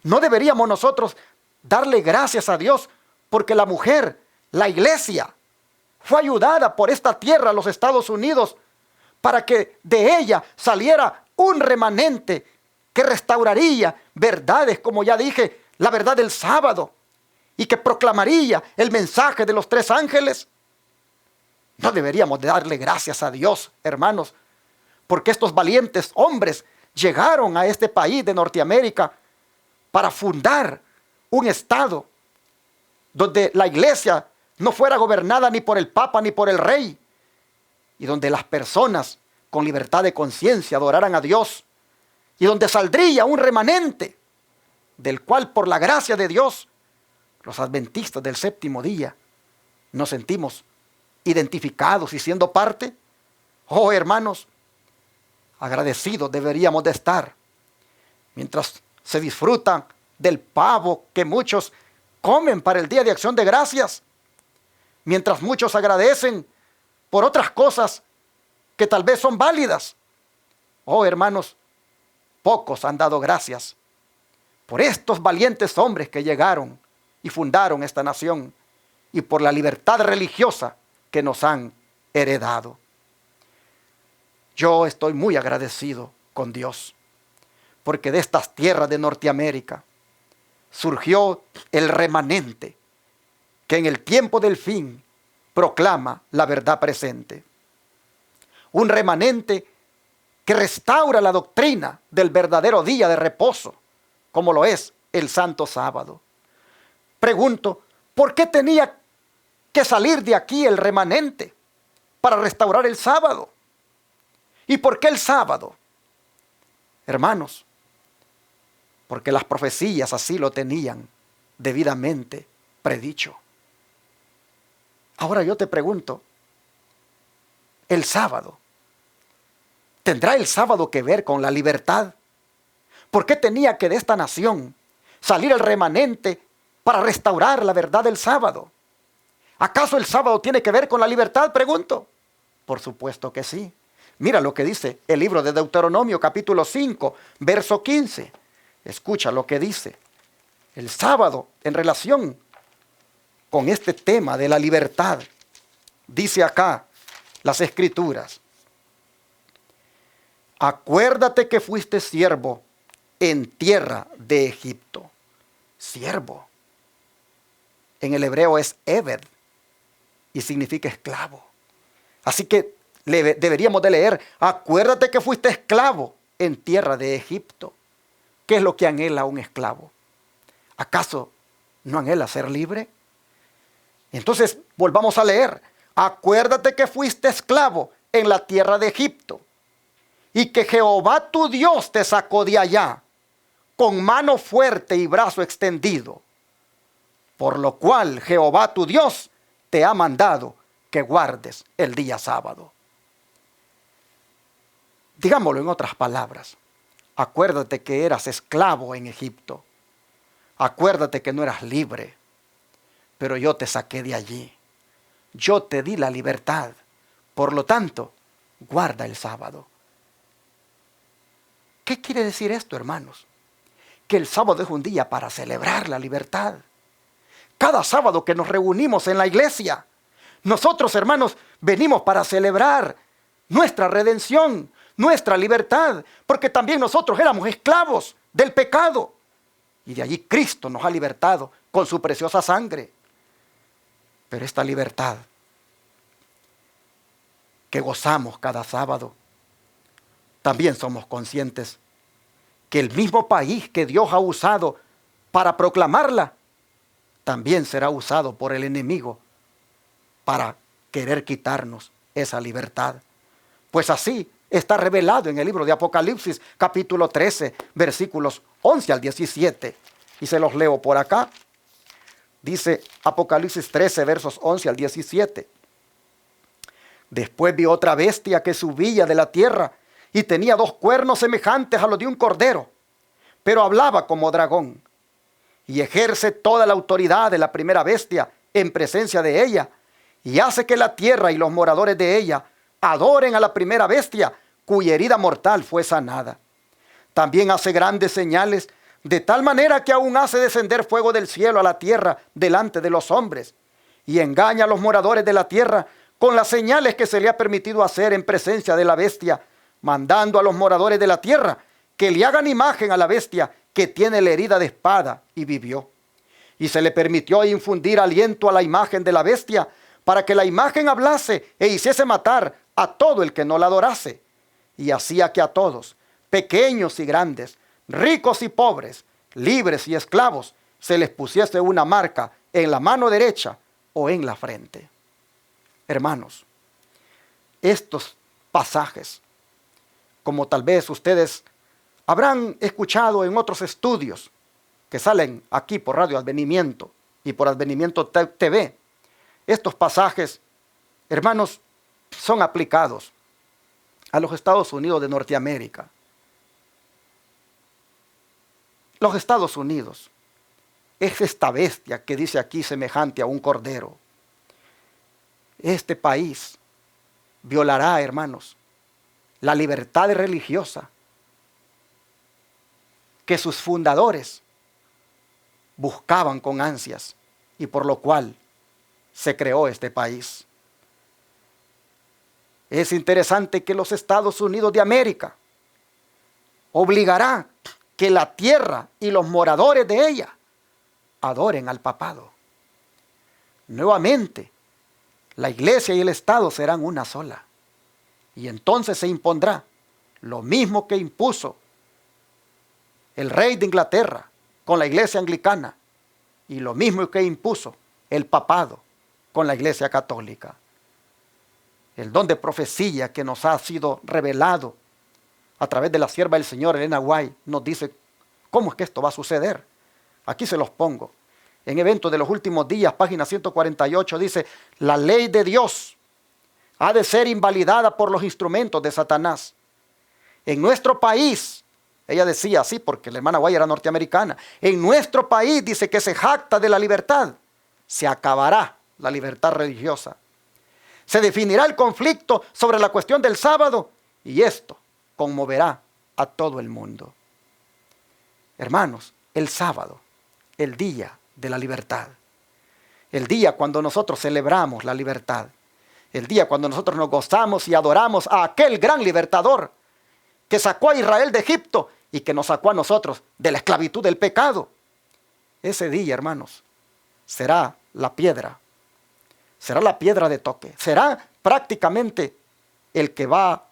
¿No deberíamos nosotros darle gracias a Dios porque la mujer, la iglesia, fue ayudada por esta tierra, los Estados Unidos, para que de ella saliera un remanente que restauraría verdades, como ya dije, la verdad del sábado, y que proclamaría el mensaje de los 3 ángeles? No deberíamos de darle gracias a Dios, hermanos, porque estos valientes hombres llegaron a este país de Norteamérica para fundar un estado donde la iglesia no fuera gobernada ni por el Papa ni por el Rey, y donde las personas con libertad de conciencia adoraran a Dios, y donde saldría un remanente, del cual por la gracia de Dios, los adventistas del 7º día nos sentimos identificados y siendo parte. Oh, hermanos, agradecidos deberíamos de estar, mientras se disfrutan del pavo que muchos comen para el Día de Acción de Gracias, mientras muchos agradecen por otras cosas que tal vez son válidas. Oh, hermanos, pocos han dado gracias por estos valientes hombres que llegaron y fundaron esta nación, y por la libertad religiosa que nos han heredado. Yo estoy muy agradecido con Dios, porque de estas tierras de Norteamérica surgió el remanente que en el tiempo del fin proclama la verdad presente. Un remanente que restaura la doctrina del verdadero día de reposo, como lo es el Santo Sábado. Pregunto, ¿por qué tenía que salir de aquí el remanente para restaurar el sábado? ¿Y por qué el sábado? Hermanos, porque las profecías así lo tenían debidamente predicho. Ahora yo te pregunto, el sábado, ¿tendrá el sábado que ver con la libertad? ¿Por qué tenía que de esta nación salir el remanente para restaurar la verdad del sábado? ¿Acaso el sábado tiene que ver con la libertad? Pregunto. Por supuesto que sí. Mira lo que dice el libro de Deuteronomio, capítulo 5, verso 15. Escucha lo que dice el sábado en relación con este tema de la libertad. Dice acá las Escrituras: acuérdate que fuiste siervo en tierra de Egipto. Siervo. En el hebreo es Eved y significa esclavo. Así que deberíamos de leer: acuérdate que fuiste esclavo en tierra de Egipto. ¿Qué es lo que anhela un esclavo? ¿Acaso no anhela ser libre? Entonces volvamos a leer: acuérdate que fuiste esclavo en la tierra de Egipto, y que Jehová tu Dios te sacó de allá con mano fuerte y brazo extendido, por lo cual Jehová tu Dios te ha mandado que guardes el día sábado. Digámoslo en otras palabras: acuérdate que eras esclavo en Egipto, acuérdate que no eras libre, pero yo te saqué de allí, yo te di la libertad, por lo tanto, guarda el sábado. ¿Qué quiere decir esto, hermanos? Que el sábado es un día para celebrar la libertad. Cada sábado que nos reunimos en la iglesia, nosotros, hermanos, venimos para celebrar nuestra redención, nuestra libertad, porque también nosotros éramos esclavos del pecado, y de allí Cristo nos ha libertado con su preciosa sangre. Pero esta libertad que gozamos cada sábado, también somos conscientes que el mismo país que Dios ha usado para proclamarla, también será usado por el enemigo para querer quitarnos esa libertad. Pues así está revelado en el libro de Apocalipsis, capítulo 13, versículos 11 al 17. Y se los leo por acá. Dice Apocalipsis 13, versos 11 al 17. Después vi otra bestia que subía de la tierra y tenía 2 cuernos semejantes a los de un cordero, pero hablaba como dragón, y ejerce toda la autoridad de la primera bestia en presencia de ella, y hace que la tierra y los moradores de ella adoren a la primera bestia, cuya herida mortal fue sanada. También hace grandes señales, de tal manera que aún hace descender fuego del cielo a la tierra delante de los hombres, y engaña a los moradores de la tierra con las señales que se le ha permitido hacer en presencia de la bestia, mandando a los moradores de la tierra que le hagan imagen a la bestia que tiene la herida de espada y vivió. Y se le permitió infundir aliento a la imagen de la bestia, para que la imagen hablase e hiciese matar a todo el que no la adorase. Y hacía que a todos, pequeños y grandes, ricos y pobres, libres y esclavos, se les pusiese una marca en la mano derecha o en la frente. Hermanos, estos pasajes, como tal vez ustedes habrán escuchado en otros estudios que salen aquí por Radio Advenimiento y por Advenimiento TV, estos pasajes, hermanos, son aplicados a los Estados Unidos de Norteamérica. Los Estados Unidos es esta bestia que dice aquí semejante a un cordero. Este país violará, hermanos, la libertad religiosa que sus fundadores buscaban con ansias y por lo cual se creó este país. Es interesante que los Estados Unidos de América obligará que la tierra y los moradores de ella adoren al papado. Nuevamente, la iglesia y el Estado serán una sola. Y entonces se impondrá lo mismo que impuso el rey de Inglaterra con la iglesia anglicana y lo mismo que impuso el papado con la iglesia católica. El don de profecía que nos ha sido revelado a través de la sierva del Señor, Elena White, nos dice cómo es que esto va a suceder. Aquí se los pongo. En Eventos de los Últimos Días, página 148, dice: la ley de Dios ha de ser invalidada por los instrumentos de Satanás. En nuestro país, ella decía así porque la hermana White era norteamericana, en nuestro país dice que se jacta de la libertad, se acabará la libertad religiosa. Se definirá el conflicto sobre la cuestión del sábado y esto conmoverá a todo el mundo. Hermanos, el sábado, el día de la libertad, el día cuando nosotros celebramos la libertad, el día cuando nosotros nos gozamos y adoramos a aquel gran libertador que sacó a Israel de Egipto y que nos sacó a nosotros de la esclavitud del pecado. Ese día, hermanos, será la piedra de toque, será prácticamente el que va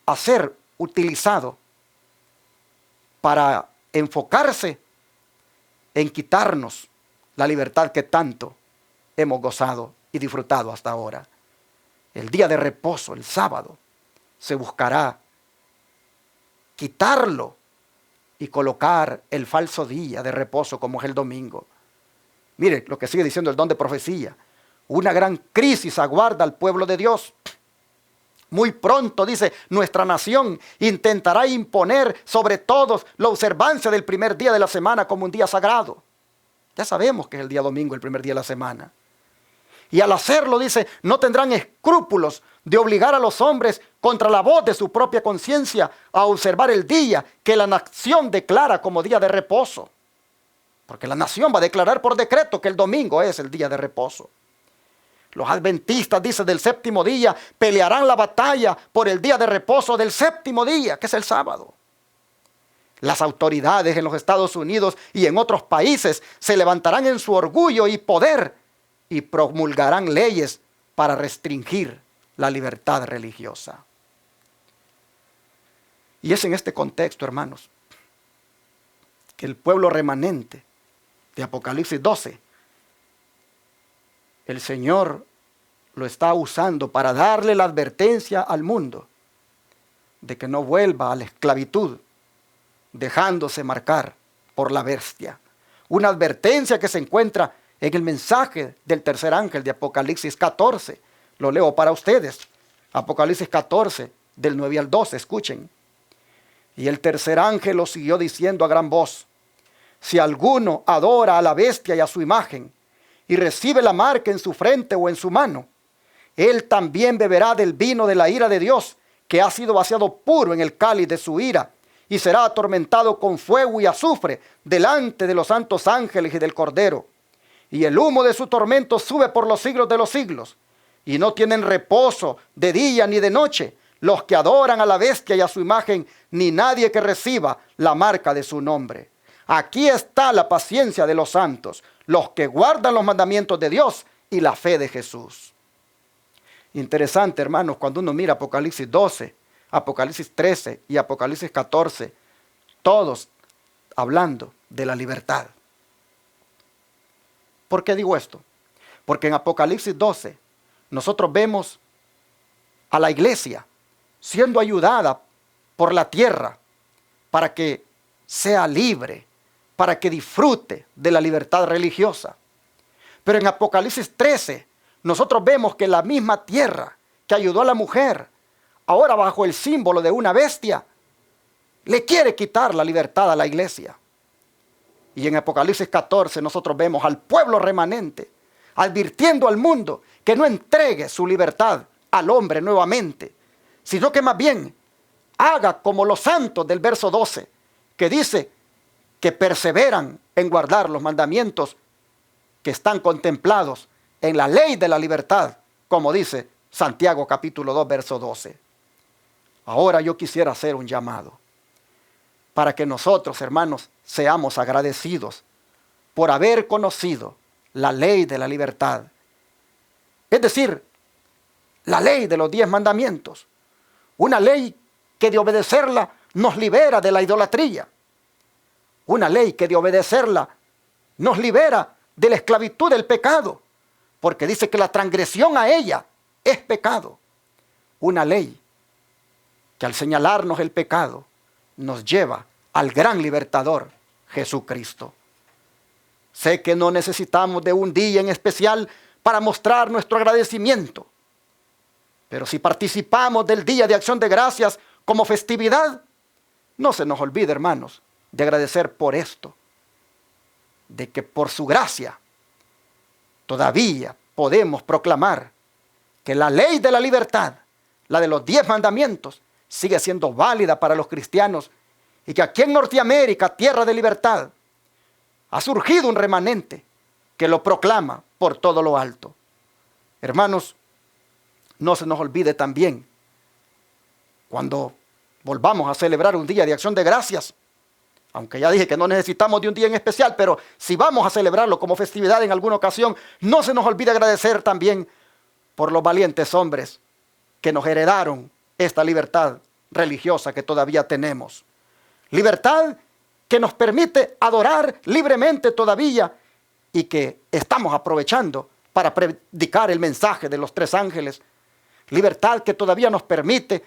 a ser utilizado para enfocarse en quitarnos la libertad que tanto hemos gozado y disfrutado hasta ahora. El día de reposo, el sábado, se buscará quitarlo y colocar el falso día de reposo como es el domingo. Mire lo que sigue diciendo el don de profecía. Una gran crisis aguarda al pueblo de Dios. Muy pronto, dice, nuestra nación intentará imponer sobre todos la observancia del primer día de la semana como un día sagrado. Ya sabemos que es el día domingo, el primer día de la semana. Y al hacerlo, dice, no tendrán escrúpulos de obligar a los hombres contra la voz de su propia conciencia a observar el día que la nación declara como día de reposo. Porque la nación va a declarar por decreto que el domingo es el día de reposo. Los adventistas, dice, del séptimo día pelearán la batalla por el día de reposo del séptimo día, que es el sábado. Las autoridades en los Estados Unidos y en otros países se levantarán en su orgullo y poder y promulgarán leyes para restringir la libertad religiosa. Y es en este contexto, hermanos, que el pueblo remanente de Apocalipsis 12, el Señor lo está usando para darle la advertencia al mundo de que no vuelva a la esclavitud, dejándose marcar por la bestia. Una advertencia que se encuentra en el mensaje del tercer ángel de Apocalipsis 14, Lo leo para ustedes. Apocalipsis 14, del 9 al 12, escuchen. Y el tercer ángel lo siguió diciendo a gran voz: si alguno adora a la bestia y a su imagen, y recibe la marca en su frente o en su mano, él también beberá del vino de la ira de Dios, que ha sido vaciado puro en el cáliz de su ira, y será atormentado con fuego y azufre delante de los santos ángeles y del Cordero. Y el humo de su tormento sube por los siglos de los siglos. Y no tienen reposo de día ni de noche los que adoran a la bestia y a su imagen, ni nadie que reciba la marca de su nombre. Aquí está la paciencia de los santos, los que guardan los mandamientos de Dios y la fe de Jesús. Interesante, hermanos, cuando uno mira Apocalipsis 12, Apocalipsis 13 y Apocalipsis 14, todos hablando de la libertad. ¿Por qué digo esto? Porque en Apocalipsis 12 nosotros vemos a la iglesia siendo ayudada por la tierra para que sea libre, para que disfrute de la libertad religiosa. Pero en Apocalipsis 13 nosotros vemos que la misma tierra que ayudó a la mujer, ahora bajo el símbolo de una bestia, le quiere quitar la libertad a la iglesia. Y en Apocalipsis 14 nosotros vemos al pueblo remanente advirtiendo al mundo que no entregue su libertad al hombre nuevamente, sino que más bien haga como los santos del verso 12, que dice que perseveran en guardar los mandamientos que están contemplados en la ley de la libertad, como dice Santiago capítulo 2, verso 12. Ahora yo quisiera hacer un llamado para que nosotros, hermanos, seamos agradecidos por haber conocido la ley de la libertad. Es decir, la ley de los 10 mandamientos. Una ley que de obedecerla nos libera de la idolatría. Una ley que de obedecerla nos libera de la esclavitud del pecado, porque dice que la transgresión a ella es pecado. Una ley que al señalarnos el pecado nos lleva al gran libertador, Jesucristo. Sé que no necesitamos de un día en especial para mostrar nuestro agradecimiento, pero si participamos del Día de Acción de Gracias como festividad, no se nos olvide, hermanos, de agradecer por esto, de que por su gracia todavía podemos proclamar que la ley de la libertad, la de los 10 mandamientos, sigue siendo válida para los cristianos, y que aquí en Norteamérica, tierra de libertad, ha surgido un remanente que lo proclama por todo lo alto. Hermanos, no se nos olvide también, cuando volvamos a celebrar un día de acción de gracias, aunque ya dije que no necesitamos de un día en especial, pero si vamos a celebrarlo como festividad en alguna ocasión, no se nos olvide agradecer también por los valientes hombres que nos heredaron esta libertad religiosa que todavía tenemos. Libertad que nos permite adorar libremente todavía y que estamos aprovechando para predicar el mensaje de los 3 ángeles. Libertad que todavía nos permite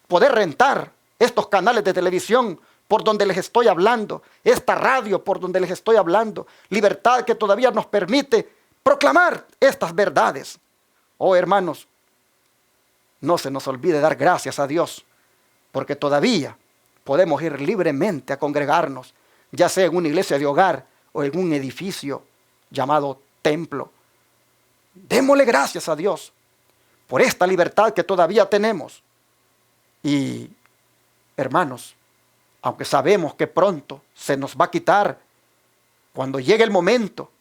poder rentar estos canales de televisión por donde les estoy hablando, esta radio por donde les estoy hablando. Libertad que todavía nos permite proclamar estas verdades. Oh, hermanos, no se nos olvide dar gracias a Dios, porque todavía podemos ir libremente a congregarnos, ya sea en una iglesia de hogar o en un edificio llamado templo. Démosle gracias a Dios por esta libertad que todavía tenemos. Y, hermanos, aunque sabemos que pronto se nos va a quitar, cuando llegue el momento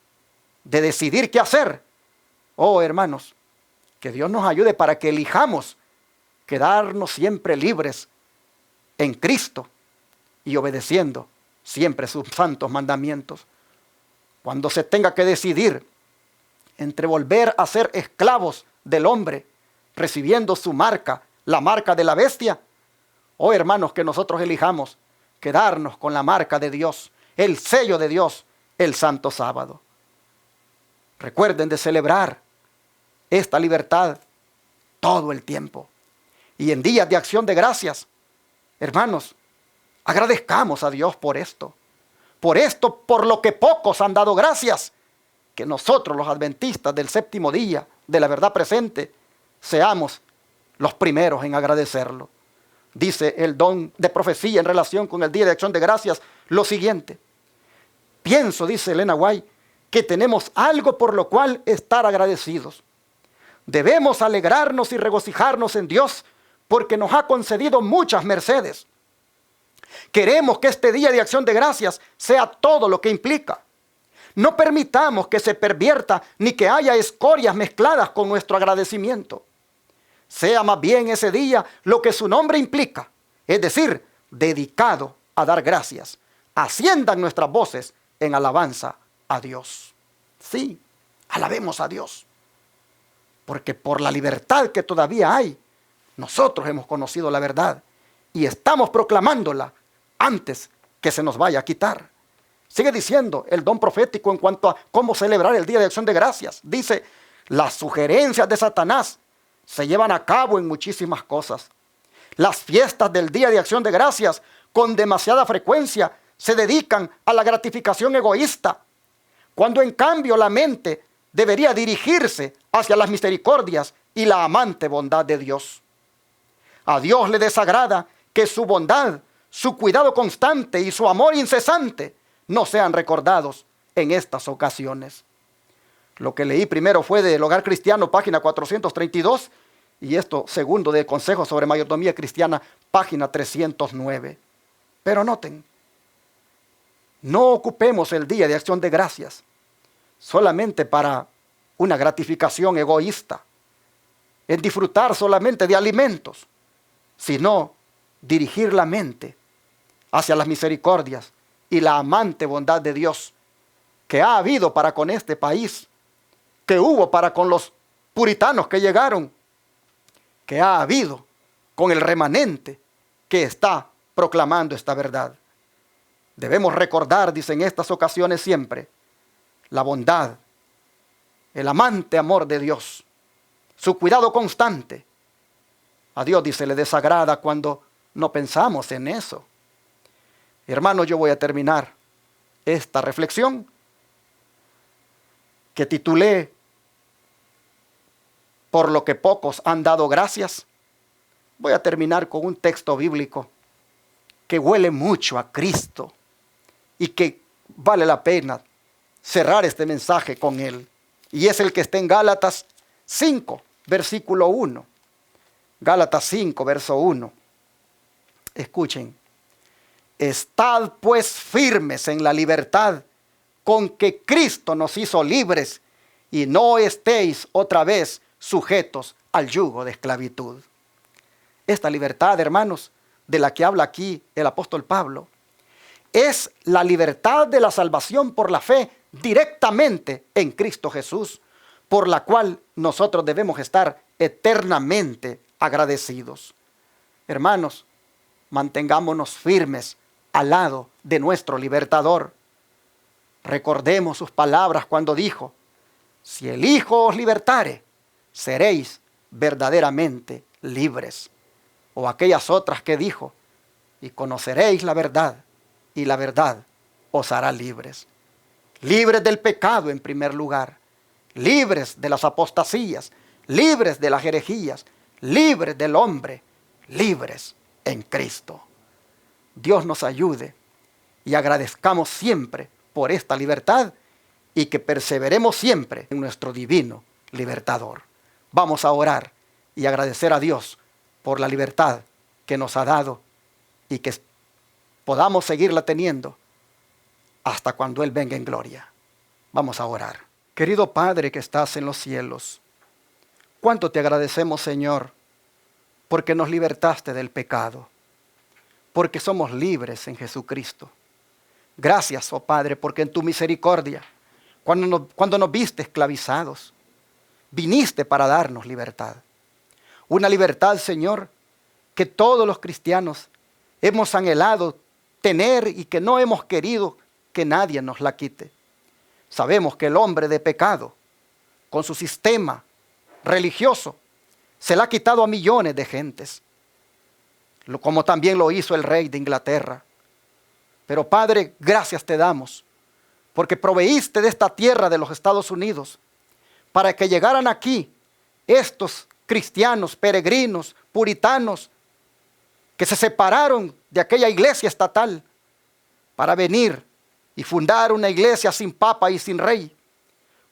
de decidir qué hacer, oh, hermanos, que Dios nos ayude para que elijamos quedarnos siempre libres en Cristo y obedeciendo siempre sus santos mandamientos. Cuando se tenga que decidir entre volver a ser esclavos del hombre, recibiendo su marca, la marca de la bestia, oh, hermanos, que nosotros elijamos quedarnos con la marca de Dios, el sello de Dios, el santo sábado. Recuerden de celebrar esta libertad todo el tiempo. Y en días de acción de gracias, hermanos, agradezcamos a Dios por esto, por lo que pocos han dado gracias, que nosotros los adventistas del 7º día de la verdad presente seamos los primeros en agradecerlo. Dice el don de profecía en relación con el Día de Acción de Gracias lo siguiente: pienso, dice Elena White, que tenemos algo por lo cual estar agradecidos. Debemos alegrarnos y regocijarnos en Dios porque nos ha concedido muchas mercedes. Queremos que este Día de Acción de Gracias sea todo lo que implica. No permitamos que se pervierta ni que haya escorias mezcladas con nuestro agradecimiento. Sea más bien ese día lo que su nombre implica, es decir, dedicado a dar gracias. Asciendan nuestras voces en alabanza a Dios. Sí, alabemos a Dios, porque por la libertad que todavía hay, nosotros hemos conocido la verdad y estamos proclamándola antes que se nos vaya a quitar. Sigue diciendo el don profético en cuanto a cómo celebrar el Día de Acción de Gracias. Dice, las sugerencias de Satanás se llevan a cabo en muchísimas cosas. Las fiestas del Día de Acción de Gracias con demasiada frecuencia se dedican a la gratificación egoísta, cuando en cambio la mente debería dirigirse hacia las misericordias y la amante bondad de Dios. A Dios le desagrada que su bondad, su cuidado constante y su amor incesante no sean recordados en estas ocasiones. Lo que leí primero fue del Hogar Cristiano, página 432, y esto segundo del Consejo sobre Mayordomía Cristiana, página 309. Pero noten, no ocupemos el Día de Acción de Gracias solamente para una gratificación egoísta, en disfrutar solamente de alimentos, sino dirigir la mente hacia las misericordias y la amante bondad de Dios que ha habido para con este país, que hubo para con los puritanos que llegaron, que ha habido con el remanente que está proclamando esta verdad. Debemos recordar, dice, en estas ocasiones siempre, la bondad, el amante amor de Dios, su cuidado constante. A Dios, dice, le desagrada cuando no pensamos en eso. Hermanos, yo voy a terminar esta reflexión que titulé Por lo que pocos han dado gracias. Voy a terminar con un texto bíblico que huele mucho a Cristo y que vale la pena cerrar este mensaje con él. Y es el que está en Gálatas 5, versículo 1. Gálatas 5, verso 1. Escuchen. Estad pues firmes en la libertad con que Cristo nos hizo libres y no estéis otra vez sujetos al yugo de esclavitud. Esta libertad, hermanos, de la que habla aquí el apóstol Pablo, es la libertad de la salvación por la fe directamente en Cristo Jesús, por la cual nosotros debemos estar eternamente agradecidos. Hermanos, mantengámonos firmes al lado de nuestro libertador. Recordemos sus palabras cuando dijo, si el Hijo os libertare, seréis verdaderamente libres. O aquellas otras que dijo, y conoceréis la verdad, y la verdad os hará libres. Libres del pecado en primer lugar, libres de las apostasías, libres de las herejías, libres del hombre, libres en Cristo. Dios nos ayude y agradezcamos siempre por esta libertad y que perseveremos siempre en nuestro divino libertador. Vamos a orar y agradecer a Dios por la libertad que nos ha dado y que podamos seguirla teniendo hasta cuando Él venga en gloria. Vamos a orar. Querido Padre que estás en los cielos, cuánto te agradecemos, Señor, porque nos libertaste del pecado, porque somos libres en Jesucristo. Gracias, oh Padre, porque en tu misericordia, cuando nos viste esclavizados, viniste para darnos libertad. Una libertad, Señor, que todos los cristianos hemos anhelado tener y que no hemos querido que nadie nos la quite. Sabemos que el hombre de pecado, con su sistema religioso, se la ha quitado a millones de gentes, como también lo hizo el rey de Inglaterra. Pero Padre, gracias te damos, porque proveíste de esta tierra de los Estados Unidos, para que llegaran aquí estos cristianos, peregrinos, puritanos, que se separaron de aquella iglesia estatal para venir y fundar una iglesia sin papa y sin rey.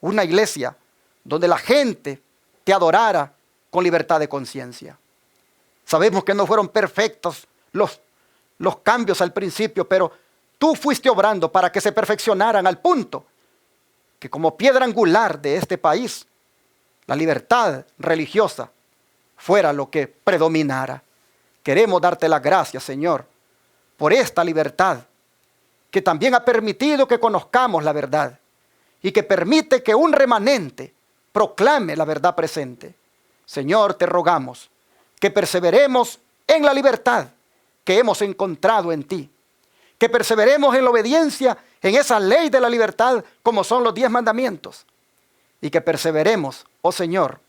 Una iglesia donde la gente te adorara con libertad de conciencia. Sabemos que no fueron perfectos los cambios al principio, pero tú fuiste obrando para que se perfeccionaran al punto que como piedra angular de este país, la libertad religiosa fuera lo que predominara. Queremos darte las gracias, Señor, por esta libertad que también ha permitido que conozcamos la verdad y que permite que un remanente proclame la verdad presente. Señor, te rogamos que perseveremos en la libertad que hemos encontrado en ti, que perseveremos en la obediencia en esa ley de la libertad como son los 10 mandamientos y que perseveremos, oh Señor,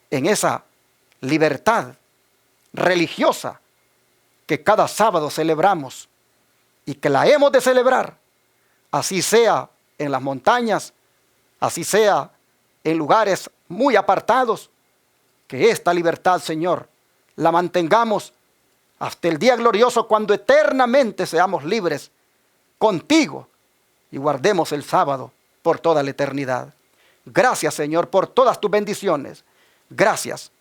en esa libertad religiosa que cada sábado celebramos y que la hemos de celebrar, así sea en las montañas, así sea en lugares muy apartados, que esta libertad, Señor, la mantengamos hasta el día glorioso cuando eternamente seamos libres contigo y guardemos el sábado por toda la eternidad. Gracias, Señor, por todas tus bendiciones. Gracias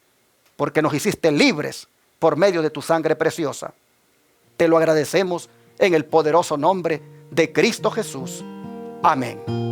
porque nos hiciste libres por medio de tu sangre preciosa. Te lo agradecemos en el poderoso nombre de Cristo Jesús. Amén.